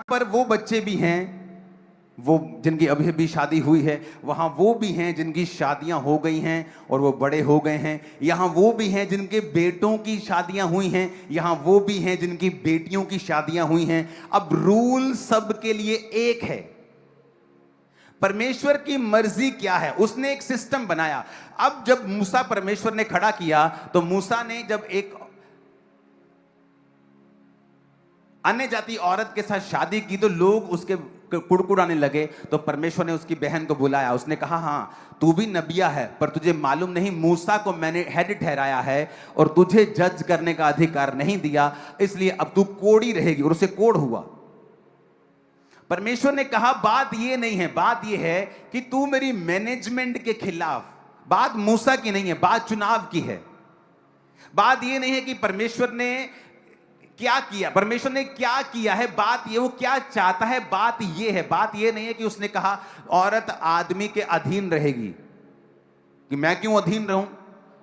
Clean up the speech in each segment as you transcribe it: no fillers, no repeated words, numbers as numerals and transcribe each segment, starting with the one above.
पर वो बच्चे भी हैं वो जिनकी अभी अभी शादी हुई है, वहां वो भी हैं जिनकी शादियां हो गई हैं और वो बड़े हो गए हैं, यहां वो भी हैं जिनके बेटों की शादियां हुई हैं, यहां वो भी हैं जिनकी बेटियों की शादियां हुई हैं। अब रूल सबके लिए एक है। परमेश्वर की मर्जी क्या है, उसने एक सिस्टम बनाया। अब जब मूसा परमेश्वर ने खड़ा किया, तो मूसा ने जब एक अन्य जाति औरत के साथ शादी की तो लोग उसके कुड़कुड़ाने लगे। तो परमेश्वर ने उसकी बहन को बुलाया, उसने कहा हाँ तू भी नबिया है, पर तुझे मालूम नहीं मूसा को मैंने हेड ठहराया है और तुझे जज करने का अधिकार नहीं दिया, इसलिए अब तू कोड़ी रहेगी। और उसे कोड़ हुआ। परमेश्वर ने कहा बात ये नहीं है, बात ये है कि तू मेरी मैनेजमेंट के खिलाफ, बात मूसा की नहीं है, बात चुनाव की है। बात ये नहीं है कि परमेश्वर ने क्या किया, परमेश्वर ने क्या किया है, बात ये वो क्या चाहता है, बात ये है। बात ये नहीं है कि उसने कहा औरत आदमी के अधीन रहेगी, कि मैं क्यों अधीन रहूं,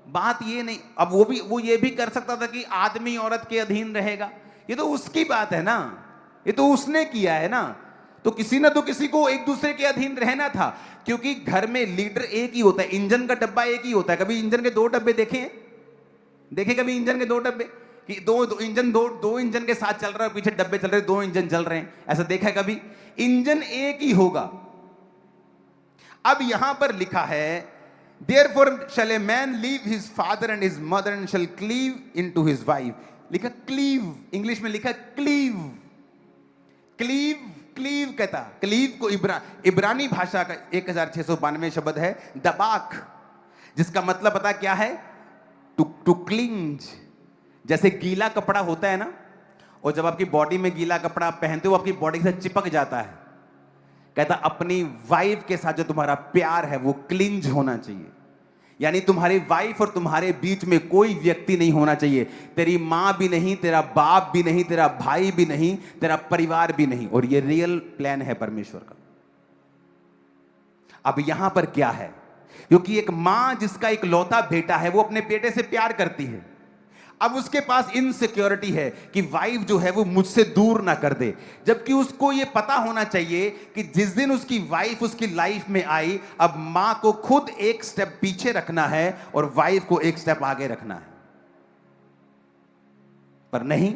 बात ये नहीं। अब वो ये भी कर सकता था कि आदमी औरत के अधीन रहेगा, ये तो उसकी बात है ना, ये तो उसने किया है ना। तो किसी ना तो किसी को एक दूसरे के अधीन रहना था, क्योंकि घर में लीडर एक ही होता है, इंजन का डब्बा एक ही होता है। कभी इंजन के दो डब्बे देखे कभी इंजन के दो डब्बे, कि दो इंजन के साथ चल रहा है, पीछे डब्बे चल रहे हैं, दो इंजन चल रहे हैं, ऐसा देखा है कभी? इंजन एक ही होगा। अब यहां पर लिखा है therefore shall a man leave his father and his mother and shall cleave into his wife। लिखा क्लीव, इंग्लिश में लिखा क्लीव। क्लीव कहता, क्लीव को इब्रानी भाषा का 1692 शब्द है दबाक, जिसका मतलब पता क्या है? To cling. जैसे गीला कपड़ा होता है ना, और जब आपकी बॉडी में गीला कपड़ा आप पहनते हो, आपकी बॉडी के साथ चिपक जाता है। कहता अपनी वाइफ के साथ जो तुम्हारा प्यार है वो क्लिंज होना चाहिए, यानी तुम्हारी वाइफ और तुम्हारे बीच में कोई व्यक्ति नहीं होना चाहिए। तेरी मां भी नहीं, तेरा बाप भी नहीं, तेरा भाई भी नहीं, तेरा परिवार भी नहीं। और ये रियल प्लान है परमेश्वर का। अब यहां पर क्या है, क्योंकि एक मां जिसका एक लौता बेटा है, वो अपने बेटे से प्यार करती है। अब उसके पास इनसिक्योरिटी है कि वाइफ जो है वो मुझसे दूर ना कर दे, जबकि उसको ये पता होना चाहिए कि जिस दिन उसकी वाइफ उसकी लाइफ में आई, अब मां को खुद एक स्टेप पीछे रखना है और वाइफ को एक स्टेप आगे रखना है। पर नहीं,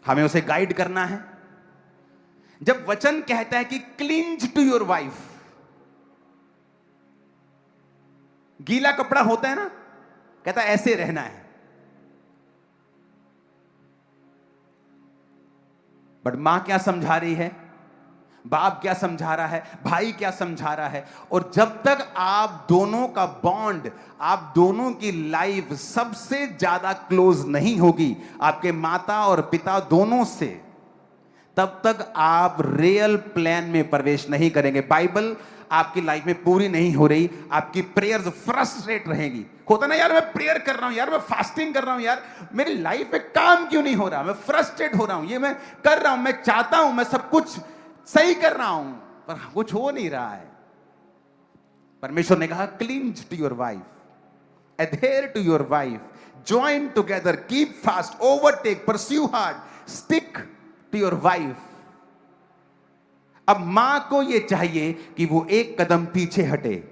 हमें उसे गाइड करना है। जब वचन कहता है कि क्लिंज टू योर वाइफ, गीला कपड़ा होता है ना, कहता है ऐसे रहना है। बट मां क्या समझा रही है, बाप क्या समझा रहा है, भाई क्या समझा रहा है? और जब तक आप दोनों का बॉन्ड, आप दोनों की लाइफ सबसे ज्यादा क्लोज नहीं होगी आपके माता और पिता दोनों से, तब तक आप रियल प्लान में प्रवेश नहीं करेंगे। बाइबल आपकी लाइफ में पूरी नहीं हो रही, आपकी प्रेयर्स फ्रस्ट्रेट रहेगी। होता ना, यार मैं प्रेयर कर रहा हूं, यार मैं फास्टिंग कर रहा हूं, यार मेरी लाइफ में काम क्यों नहीं हो रहा, मैं फ्रस्ट्रेट हो रहा हूं, ये मैं कर रहा हूं, मैं चाहता हूं, मैं सब कुछ सही कर रहा हूं, पर कुछ हो नहीं रहा है। परमेश्वर ने कहा cling to your wife, adhere to your wife, join together, keep fast, overtake, pursue hard, stick to your wife. अब मां को यह चाहिए कि वो एक कदम पीछे हटे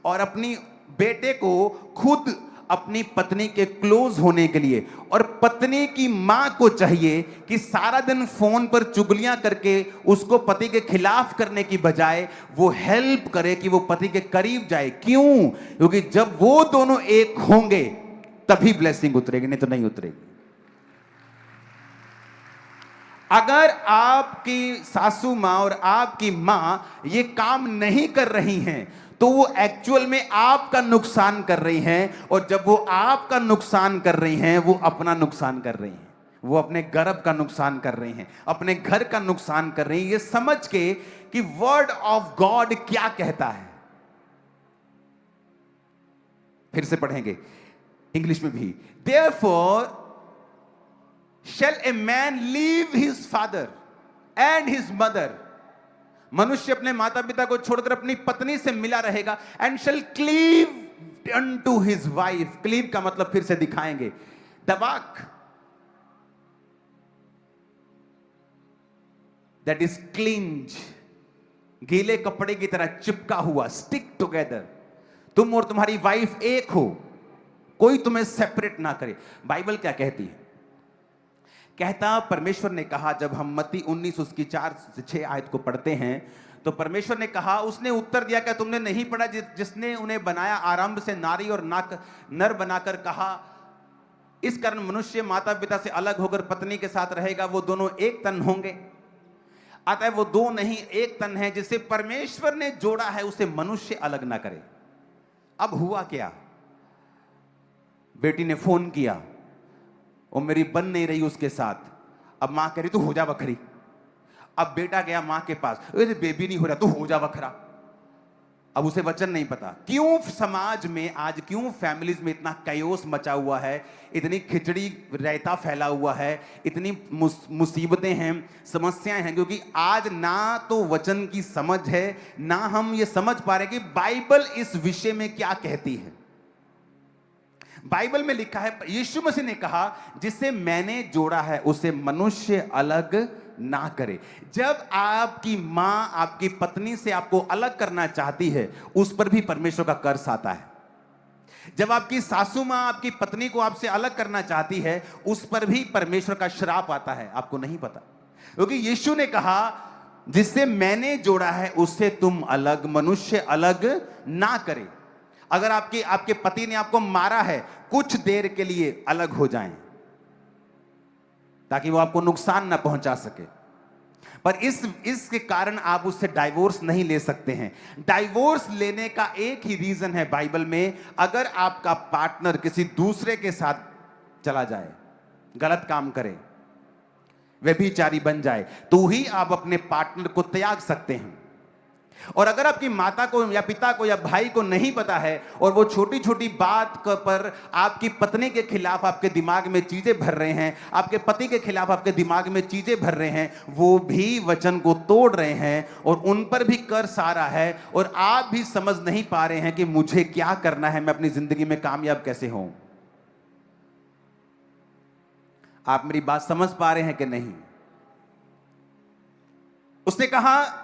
और अपनी बेटे को खुद अपनी पत्नी के क्लोज होने के लिए, और पत्नी की मां को चाहिए कि सारा दिन फोन पर चुगलियां करके उसको पति के खिलाफ करने की बजाय वो हेल्प करे कि वो पति के करीब जाए। क्यों? क्योंकि जब वो दोनों एक होंगे तभी ब्लेसिंग उतरेगी, नहीं तो नहीं उतरेगी। अगर आपकी सासू मां और आपकी मां ये काम नहीं कर रही हैं, तो वो एक्चुअल में आपका नुकसान कर रही हैं, और जब वो आपका नुकसान कर रही हैं, वो अपना नुकसान कर रही हैं, वो अपने गर्भ का नुकसान कर रही हैं, अपने घर का नुकसान कर रही हैं, ये समझ के कि वर्ड ऑफ गॉड क्या कहता है। फिर से पढ़ेंगे इंग्लिश में भी। Therefore shall a man leave his father and his mother, मनुष्य अपने माता पिता को छोड़कर अपनी पत्नी से मिला रहेगा, and shall cleave unto his wife। Cleave का मतलब फिर से दिखाएंगे, दबाक। दैट इज क्लिंज, गीले कपड़े की तरह चिपका हुआ, स्टिक टुगेदर। तुम और तुम्हारी वाइफ एक हो, कोई तुम्हें सेपरेट ना करे। बाइबल क्या कहती है? कहता परमेश्वर ने कहा, जब हम मत्ती 19 उसकी 4 से 6 आयत को पढ़ते हैं, तो परमेश्वर ने कहा, उसने उत्तर दिया, क्या तुमने नहीं पढ़ा जिसने उन्हें बनाया आरंभ से नारी और नर बनाकर कहा, इस कारण मनुष्य माता पिता से अलग होकर पत्नी के साथ रहेगा, वो दोनों एक तन होंगे। अतः वो दो नहीं एक तन है, जिसे परमेश्वर ने जोड़ा है उसे मनुष्य अलग ना करे। अब हुआ क्या? बेटी ने फोन किया और मेरी बन नहीं रही उसके साथ। अब मां कह रही तू हो जा बखरी। अब बेटा गया मां के पास, अरे बेबी नहीं हो रहा, तू हो जा बखरा। अब उसे वचन नहीं पता। क्यों समाज में आज, क्यों फैमिलीज में इतना कयोस मचा हुआ है, इतनी खिचड़ी रायता फैला हुआ है, इतनी मुसीबतें हैं, समस्याएं हैं? क्योंकि आज ना तो वचन की समझ है, ना हम ये समझ पा रहे कि बाइबल इस विषय में क्या कहती है। बाइबल में लिखा है, यीशु मसीह ने कहा, जिसे मैंने जोड़ा है उसे मनुष्य अलग ना करे। जब आपकी मां आपकी पत्नी से आपको अलग करना चाहती है, उस पर भी परमेश्वर का कर्स आता है। जब आपकी सासू मां आपकी पत्नी को आपसे अलग करना चाहती है, उस पर भी परमेश्वर का श्राप आता है। आपको नहीं पता, क्योंकि यीशु ने कहा, जिससे मैंने जोड़ा है उससे तुम अलग, मनुष्य अलग ना करे। अगर आपके पति ने आपको मारा है, कुछ देर के लिए अलग हो जाएं, ताकि वो आपको नुकसान ना पहुंचा सके। पर इसके कारण आप उससे डाइवोर्स नहीं ले सकते हैं। डाइवोर्स लेने का एक ही रीजन है बाइबल में, अगर आपका पार्टनर किसी दूसरे के साथ चला जाए, गलत काम करे, व्यभिचारी बन जाए, तो ही आप अपने पार्टनर को त्याग सकते हैं। और अगर आपकी माता को या पिता को या भाई को नहीं पता है, और वो छोटी छोटी बात पर आपकी पत्नी के खिलाफ आपके दिमाग में चीजें भर रहे हैं, आपके पति के खिलाफ आपके दिमाग में चीजें भर रहे हैं, वो भी वचन को तोड़ रहे हैं और उन पर भी कर्स आ रहा है, और आप भी समझ नहीं पा रहे हैं कि मुझे क्या करना है, मैं अपनी जिंदगी में कामयाब कैसे हूं। आप मेरी बात समझ पा रहे हैं कि नहीं? उसने कहा,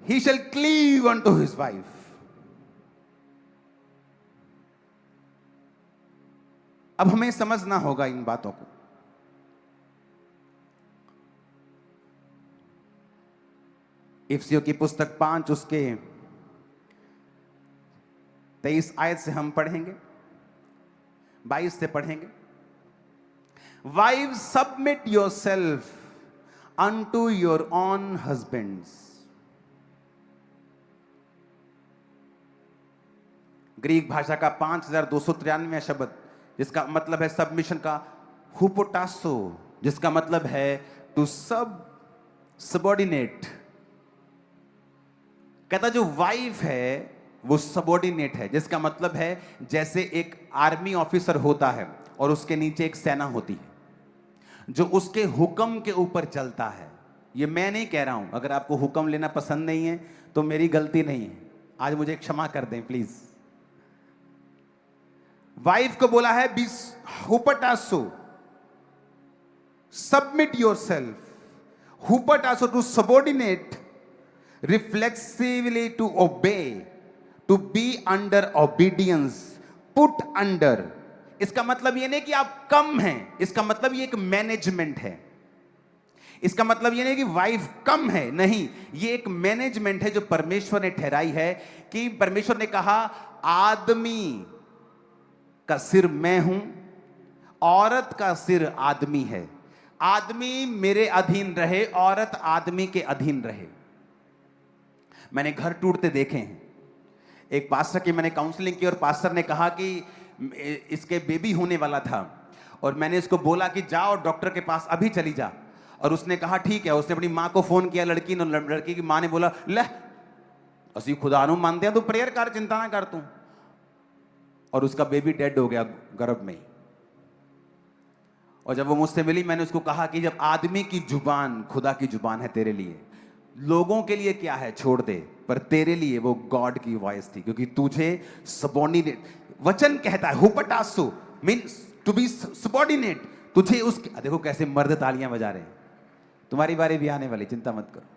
he shall cleave unto his wife. अब हमें समझना होगा इन बातों को। इफिसियों की पुस्तक 5 उसके 23 आयत से हम पढ़ेंगे, 22 से पढ़ेंगे। Wives, submit yourself unto your own husbands. Greek भाषा का 5293 शब्द, जिसका मतलब है सबमिशन का, हुपोटासो, जिसका मतलब है टू सबऑर्डिनेट। कहता जो वाइफ है वो सबऑर्डिनेट है, जिसका मतलब है जैसे एक आर्मी ऑफिसर होता है और उसके नीचे एक सेना होती है जो उसके हुक्म के ऊपर चलता है। ये मैं नहीं कह रहा हूं, अगर आपको हुक्म लेना पसंद नहीं है तो मेरी गलती नहीं है, आज मुझे क्षमा कर दें प्लीज। वाइफ को बोला है बी हुपोटासो, सबमिट योरसेल्फ, हुपोटासो to subordinate, reflexively to obey, to be under obedience, put under. इसका मतलब ये नहीं कि आप कम हैं, इसका मतलब ये एक मैनेजमेंट है। इसका मतलब ये नहीं कि वाइफ कम है, नहीं, ये एक मैनेजमेंट है जो परमेश्वर ने ठहराई है। कि परमेश्वर ने कहा आदमी का सिर मैं हूं, औरत का सिर आदमी है। आदमी मेरे अधीन रहे, औरत आदमी के अधीन रहे। मैंने घर टूटते देखे हैं। एक पास्टर की मैंने काउंसलिंग की और पास्टर ने कहा कि इसके बेबी होने वाला था और मैंने इसको बोला कि जाओ डॉक्टर के पास अभी चली जा, और उसने कहा ठीक है। उसने अपनी माँ को फोन किया, लड़की की माँ ने बोला ले असी खुदा नु मानते हैं, तू प्रेयर कर, चिंता ना कर तू। और उसका बेबी डेड हो गया गर्भ में ही। और जब वो मुझसे मिली, मैंने उसको कहा कि जब आदमी की जुबान खुदा की जुबान है तेरे लिए, लोगों के लिए क्या है छोड़ दे, पर तेरे लिए वो गॉड की वॉइस थी, क्योंकि तुझे सबऑर्डिनेट, वचन कहता है हुपोटासो मींस टू बी सबऑर्डिनेट, तुझे उसके, देखो कैसे मर्द तालियां बजा रहे हैं, तुम्हारी बारी भी आने वाली, चिंता मत करो।